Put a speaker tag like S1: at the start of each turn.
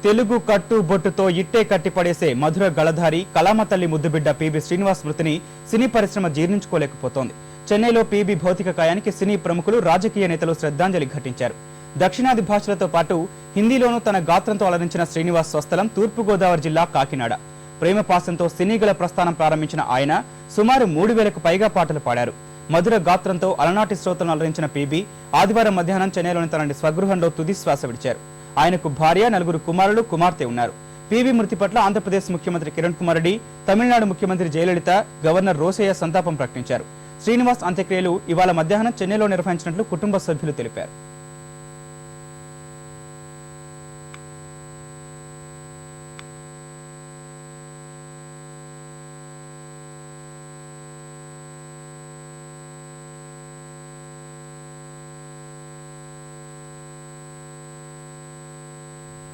S1: తెలుగు కట్టు బొట్టుతో ఇట్టే కట్టిపడేసే మధుర గళధారి కళామ తల్లి ముద్దుబిడ్డ పిబి శ్రీనివాస్ మృతిని సినీ పరిశ్రమ జీర్ణించుకోలేకపోతోంది. చెన్నైలో పిబి భౌతిక కాయానికి సినీ ప్రముఖులు, రాజకీయ నేతలు శ్రద్ధాంజలి ఘటించారు. దక్షిణాది భాషలతో పాటు హిందీలోనూ తన గాత్రంతో అలరించిన శ్రీనివాస్ స్వస్థలం తూర్పుగోదావరి జిల్లా కాకినాడ. ప్రేమ పాసంతో సినీగల ప్రస్థానం ప్రారంభించిన ఆయన సుమారు 3000కు పైగా పాటలు పాడారు. మధుర గాత్రంతో అలనాటి శ్రోతలను అలరించిన పిబి ఆదివారం మధ్యాహ్నం చెన్నైలోని తన స్వగృహంలో తుది శ్వాస విడిచారు. ఆయనకు భార్య, 4 కుమారులు, కుమార్తె ఉన్నారు. పిబి మృతి పట్ల ఆంధ్రప్రదేశ్ ముఖ్యమంత్రి కిరణ్ కుమార్ రెడ్డి, తమిళనాడు ముఖ్యమంత్రి జయలలిత, గవర్నర్ రోసయ్య సంతాపం ప్రకటించారు. శ్రీనివాస్ అంత్యక్రియలు ఇవాళ మధ్యాహ్నం చెన్నైలో నిర్వహించినట్లు కుటుంబ సభ్యులు తెలిపారు.